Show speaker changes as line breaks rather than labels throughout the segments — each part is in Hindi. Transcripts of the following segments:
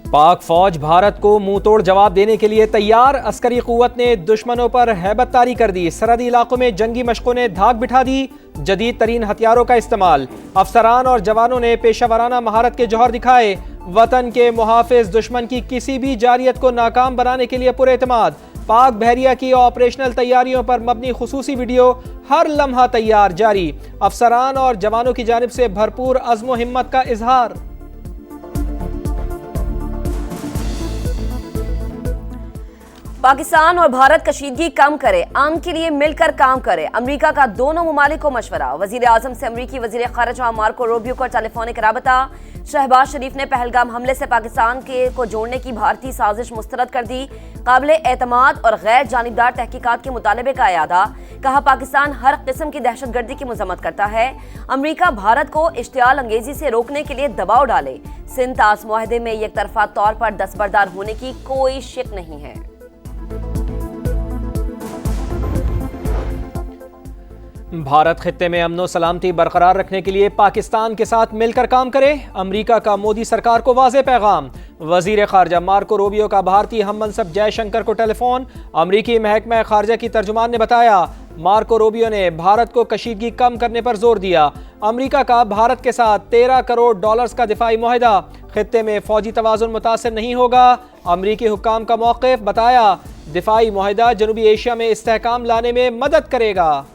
पाक फौज भारत को मुंह तोड़ जवाब देने के लिए तैयार। अस्करी कुव्वत ने दुश्मनों पर हैबत तारी कर दी। सरहदी इलाकों में जंगी मशकों ने धाक बिठा दी। जदीद तरीन हथियारों का इस्तेमाल। अफसरान और जवानों ने पेशावराना महारत के जौहर दिखाए। वतन के मुहाफिज दुश्मन की किसी भी जारियत को नाकाम बनाने के लिए पुरे एतमाद। पाक बहरिया की ऑपरेशनल तैयारियों पर मबनी खुसूसी वीडियो हर लम्हा तैयार जारी। अफसरान और जवानों की जानिब से भरपूर अज़्म हिम्मत का इजहार।
पाकिस्तान और भारत कशीदगी कम करे, अमन के लिए मिलकर काम करे, अमरीका का दोनों ममालिक को मशवरा। वजीर आजम से अमरीकी वजीर खारजा मार्को रूबियो का टेलीफोनिक राबता। शहबाज शरीफ ने पहलगाम हमले से पाकिस्तान को जोड़ने की भारतीय साजिश मुस्तरद कर दी। काबिल एतमाद और गैर जानिबदार तहकीकात के मुतालबे का अयादा। कहा पाकिस्तान हर किस्म की दहशतगर्दी की मजम्मत करता है। अमरीका भारत को इश्तियाल अंगेजी से रोकने के लिए दबाव डाले। सिंध तास मुआहदे में एक तरफा तौर पर दस्तबरदार होने की कोई शक नहीं है।
भारत खित्ते में अमनो सलामती बरकरार रखने के लिए पाकिस्तान के साथ मिलकर काम करे। अमरीका का मोदी सरकार को वाज़ेह पैगाम। वजीर खारजा मार्को रूबियो का भारतीय हम मनसब जयशंकर को टेलीफोन। अमरीकी महकमा खारजा की तर्जुमान ने बताया मार्को रूबियो ने भारत को कशीदगी कम करने पर जोर दिया। अमरीका का भारत के साथ $13 करोड़ का दिफाई मुआहदा। खित्ते में फौजी तवाज़ुन मुतासर नहीं होगा। अमरीकी हुक्काम का मौक़िफ़ बताया दिफाई मुआहदा जनूबी एशिया में इस्तेहकाम लाने में मदद करेगा।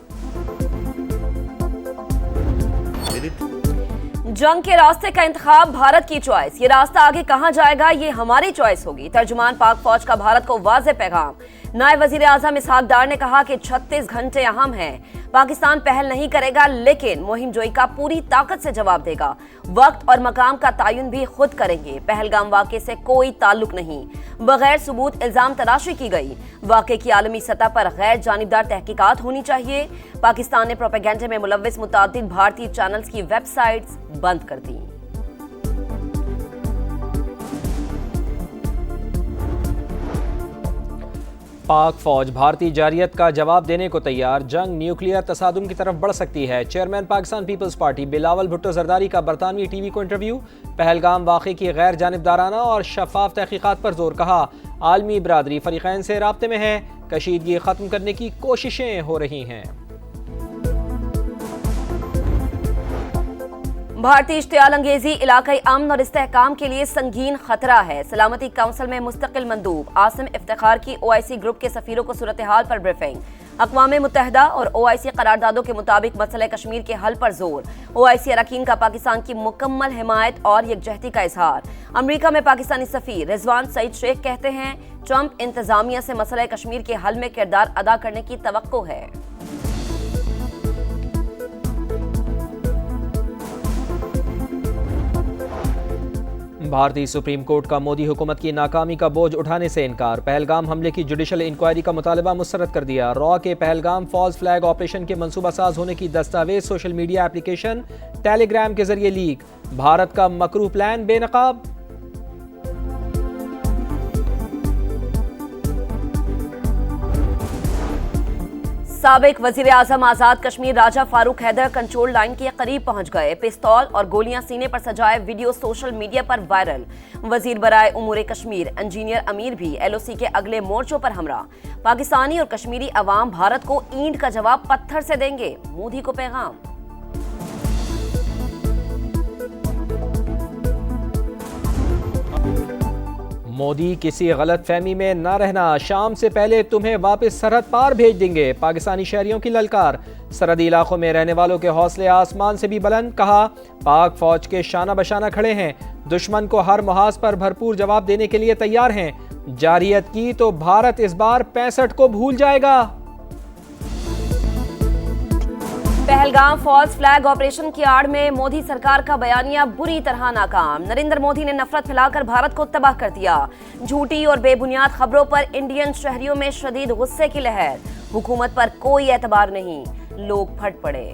जंग के रास्ते का इंतखाब भारत की चॉइस। ये रास्ता आगे कहां जाएगा ये हमारी चॉइस होगी। तर्जुमान पाक फौज का भारत को वाज़ेह पैगाम। नायब वजीर आज़म इसहाक डार ने कहा कि 36 घंटे अहम हैं। पाकिस्तान पहल नहीं करेगा लेकिन मुहिम जोई का पूरी ताकत से जवाब देगा। वक्त और मकाम का तयन भी खुद करेंगे। पहलगाम वाक़े से कोई ताल्लुक नहीं। बगैर सबूत इल्जाम तराशी की गई। वाक़े की आलमी सतह पर गैर जानिबदार तहकीकात होनी चाहिए। पाकिस्तान ने प्रोपेगेंडा में मुलव्विस मुतादिद भारतीय चैनल्स की वेबसाइट्स बंद कर दी।
पाक फौज भारतीय जारियत का जवाब देने को तैयार। जंग न्यूक्लियर तसादुम की तरफ बढ़ सकती है। चेयरमैन पाकिस्तान पीपल्स पार्टी बिलावल भुट्टो जरदारी का बरतानवी टीवी को इंटरव्यू। पहलगाम वाक़े की गैर जानिबदाराना और शफाफ तहकीकात पर जोर। कहा आलमी बरादरी फरीक़ैन से राब्ते में है। कशीदगी ख़त्म करने की कोशिशें हो रही हैं।
भारतीय इश्तियाल अंगेजी इलाकाई अमन और इस्तेहकाम के लिए संगीन खतरा है। सलामती काउंसिल में मुस्तकिल मंदूब आसिम इफ्तिखार की OIC ग्रुप के सफीरों को सूरत हाल पर ब्रीफिंग। अक़वाम मुत्तहिदा और OIC करारदादों के मुताबिक मसला कश्मीर के हल पर जोर। OIC अरकान का पाकिस्तान की मुकम्मल हिमायत और यकजहती का इजहार। अमरीका में पाकिस्तानी सफीर रिजवान सईद शेख कहते हैं ट्रंप इंतजामिया से मसला कश्मीर के हल में किरदार अदा करने की तवक्को है।
भारतीय सुप्रीम कोर्ट का मोदी हुकूमत की नाकामी का बोझ उठाने से इनकार। पहलगाम हमले की जुडिशल इंक्वायरी का मुतालबा मुस्तरद कर दिया। रॉ के पहलगाम फॉल्स फ्लैग ऑपरेशन के मंसूबा साज होने की दस्तावेज सोशल मीडिया एप्लीकेशन टेलीग्राम के जरिए लीक। भारत का मकरूह प्लान बेनकाब।
साबिक वजीर आजम आजाद कश्मीर राजा फारूक हैदर कंट्रोल लाइन के करीब पहुंच गए। पिस्तौल और गोलियां सीने पर सजाए वीडियो सोशल मीडिया पर वायरल। वजीर बराए उमूर कश्मीर इंजीनियर अमीर भी LOC के अगले मोर्चों पर हमरा। पाकिस्तानी और कश्मीरी अवाम भारत को ईंट का जवाब पत्थर से देंगे, मोदी को पैगाम।
मोदी किसी गलत फहमी में न रहना, शाम से पहले तुम्हें वापस सरहद पार भेज देंगे। पाकिस्तानी शहरियों की ललकार। सरहदी इलाकों में रहने वालों के हौसले आसमान से भी बुलंद। कहा पाक फौज के शाना बशाना खड़े हैं। दुश्मन को हर मुहाज पर भरपूर जवाब देने के लिए तैयार हैं। जारियत की तो भारत इस बार 65 को भूल जाएगा।
पहलगाम फॉल्स फ्लैग ऑपरेशन की आड़ में मोदी सरकार का बयानिया बुरी तरह नाकाम। नरेंद्र मोदी ने नफरत फैलाकर भारत को तबाह कर दिया। झूठी और बेबुनियाद खबरों पर इंडियन शहरियों में शदीद गुस्से की लहर। हुकूमत पर कोई एतबार नहीं, लोग फट पड़े।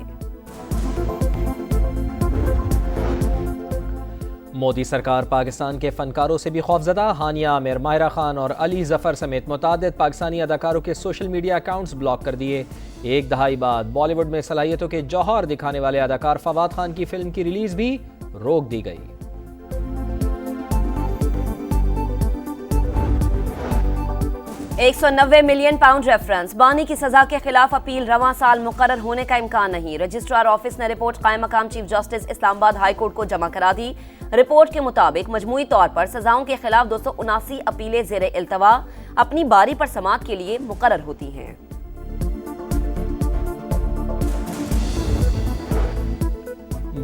मोदी सरकार पाकिस्तान के फनकारों से भी खौफजदा। हानिया आमिर, माहिरा खान और अली जफर समेत मुतादिद पाकिस्तानी अदाकारों के सोशल मीडिया अकाउंट्स ब्लॉक कर दिए। एक दहाई बाद बॉलीवुड में सलाहियतों के जौहर दिखाने वाले अदाकार फवाद खान की फिल्म की रिलीज भी रोक दी गई।
190 मिलियन पाउंड रेफरेंस। बानी की सजा के खिलाफ अपील रवां साल मुकर्रर होने का इम्कान नहीं। रजिस्ट्रार ऑफिस ने रिपोर्ट कायम मकाम chief justice Islamabad high court को जमा करा दी। रिपोर्ट के मुताबिक मजमूई तौर पर सजाओं के खिलाफ 279 अपीलें ज़ेरे इल्तवा अपनी बारी पर समाअत के लिए मुकर्रर होती हैं।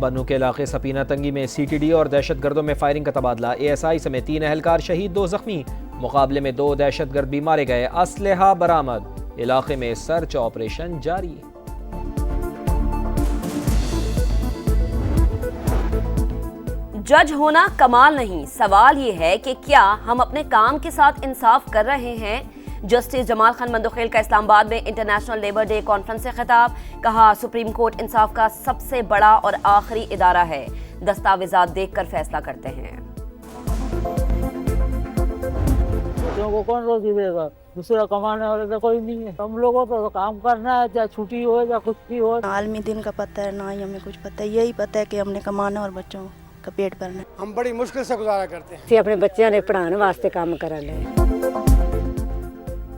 बन्नू के इलाके सपीना तंगी में CTD और दहशतगर्दों में फायरिंग का तबादला। ASI समेत 3 अहलकार शहीद, 2 जख्मी। मुकाबले में 2 दहशतगर्द भी मारे गए। असलहा बरामद। इलाके में सर्च ऑपरेशन जारी।
जज होना कमाल नहीं, सवाल ये है कि क्या हम अपने काम के साथ इंसाफ कर रहे हैं। जस्टिस जमाल खान मंदोखेल का इस्लामाबाद में इंटरनेशनल लेबर डे कॉन्फ्रेंस से खिताब। कहा, सुप्रीम कोर्ट इंसाफ का सबसे बड़ा और आखिरी इदारा है, दस्तावेजात देखकर फैसला करते हैं।
बच्चों को कौन रोजी देगा, दूसरा कमाने वाले तो कोई नहीं है। हम लोगों को तो काम करना है, चाहे छुट्टी हो या कुछ भी हो।
आलमी दिन का पता है ना ही हमें कुछ पता है, यही पता है कि हमने कमाना और बच्चों का पेट भरना।
हम बड़ी मुश्किल से गुजारा करते हैं।
अपने बच्चों ने पढ़ाने वास्ते काम कर ले।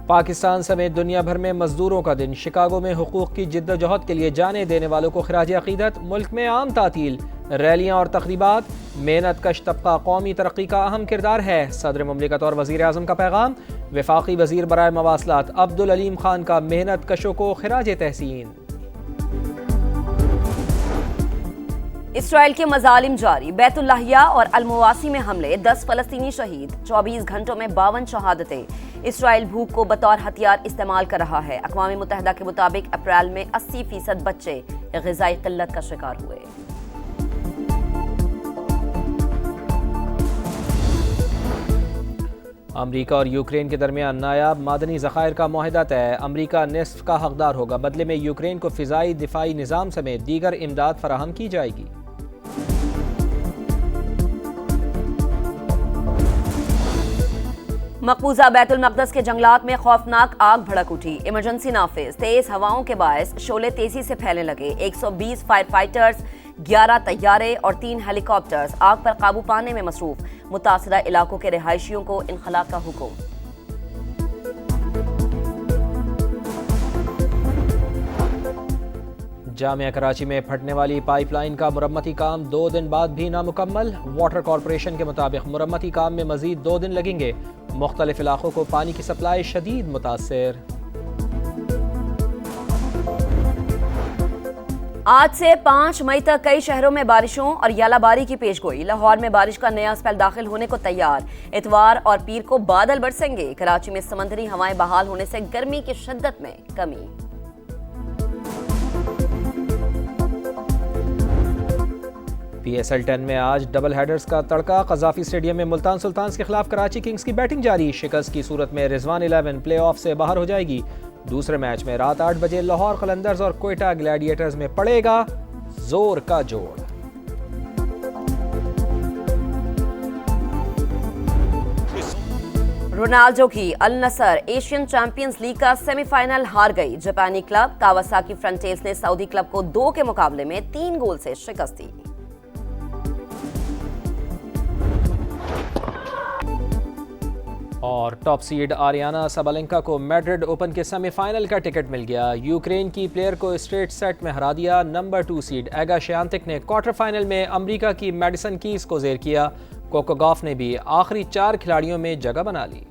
पाकिस्तान समेत दुनिया भर में मजदूरों का दिन। शिकागो में हुकूक की जिद्दोजहद के लिए जाने देने वालों को खिराज अकीदत। मुल्क में आम तातील, रैलियां और तकरीबात। मेहनत कश तबका कौमी तरक्की का अहम किरदार है, सदर मुमलिकत और वज़ीर आज़म का पैगाम। वफाकी वज़ीर बराए मवासलात अब्दुल अलीम खान का मेहनत कशों को खिराज तहसीन।
इसराइल के मजालिम जारी। बैतुल्लाहिया और अलमुवासी में हमले, 10 फलस्तीनी शहीद। 24 घंटों में 52 शहादतें। इसराइल भूख को बतौर हथियार इस्तेमाल कर रहा है। अक़वाम मुत्तहिदा के मुताबिक अप्रैल में 80% बच्चे ग़िज़ाई क़िल्लत का शिकार हुए।
अमरीका और यूक्रेन के दरमियान नायाब मादनी ज़खायर का मुआहदा तय। अमरीका निस्फ का हकदार होगा, बदले में यूक्रेन को फ़िज़ाई दिफाई निज़ाम समेत दीगर इमदाद फराहम की जाएगी।
मकबूजा बैतुल मक़दस के जंगलात में खौफनाक आग भड़क उठी। इमरजेंसी नाफिज। तेज हवाओं के बायस शोले तेजी से फैलने लगे। 120 फायर फाइटर्स, 11 तैयारे और 3 हेलीकॉप्टर्स आग पर काबू पाने में मसरूफ। मुतासरा इलाकों के रिहायशियों को इनखला का हुक्म।
जामिया कराची में फटने वाली पाइपलाइन का मुरम्मती काम 2 दिन बाद भी नामुकम्मल। वाटर कॉरपोरेशन के मुताबिक मुरम्मती काम में मजीद 2 दिन लगेंगे। मुख्तलिफ इलाकों को पानी की सप्लाई शदीद मुतासर।
आज से 5 मई तक कई शहरों में बारिशों और यालाबारी की पेशगोई। लाहौर में बारिश का नया स्पेल दाखिल होने को तैयार। इतवार और पीर को बादल बरसेंगे। कराची में समंदरी हवाएं बहाल होने से गर्मी की शिद्दत में कमी।
PSL 10 में आज डबल हेडर्स का तड़का। कज़ाफी स्टेडियम में मुल्तान सुल्तान्स के खिलाफ कराची किंग्स की बैटिंग जारी। शिकस्त की सूरत में रिजवान 11 प्ले ऑफ से बाहर हो जाएगी। दूसरे मैच में रात 8 बजे लाहौर कलंदर्स और क्वेटा ग्लैडिएटर्स में पड़ेगा जोर का जोड़।
रोनाल्डो की अल नसर एशियन चैंपियंस लीग का सेमीफाइनल हार गई। जापानी क्लब कावासाकी फ्रंटेल्स ने सऊदी क्लब को 2 के मुकाबले में 3 गोल से शिकस्त दी।
और टॉप सीड आरियाना साबालेंका को मैड्रिड ओपन के सेमीफाइनल का टिकट मिल गया। यूक्रेन की प्लेयर को स्ट्रेट सेट में हरा दिया। नंबर 2 सीड एगा श्यानतिक ने क्वार्टर फाइनल में अमेरिका की मैडिसन कीज को जेर किया। कोको गॉफ ने भी आखिरी 4 खिलाड़ियों में जगह बना ली।